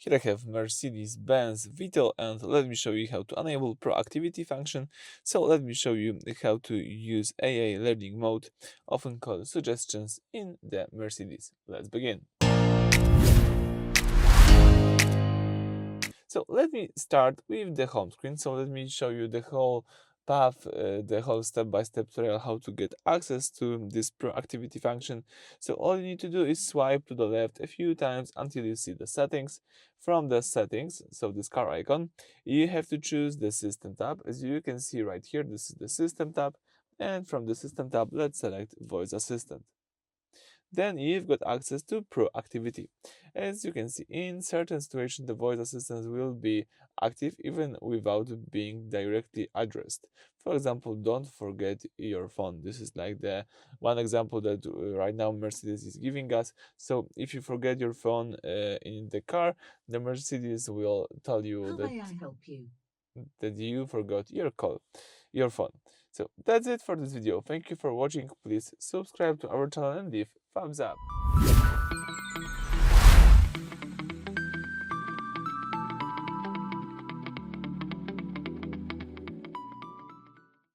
Here I have Mercedes-Benz Vito, and let me show you how to enable Proactivity function. So let me show you how to use AI learning mode, often called suggestions, in the Mercedes. Let's begin. So let me start with the home screen. So let me show you the whole path, the whole step-by-step tutorial how to get access to this Proactivity function. So all you need to do is swipe to the left a few times until you see the settings. From the settings, so this car icon, you have to choose the System tab. As you can see right here, this is the System tab. And from the System tab, let's select Voice Assistant. Then you've got access to Proactivity. As you can see, in certain situations, the voice assistant will be active even without being directly addressed. For example, don't forget your phone. This is like the one example that right now Mercedes is giving us. So if you forget your phone in the car, the Mercedes will tell you How may I help you? that you forgot your phone. So that's it for this video. Thank you for watching. Please subscribe to our channel and leave thumbs up.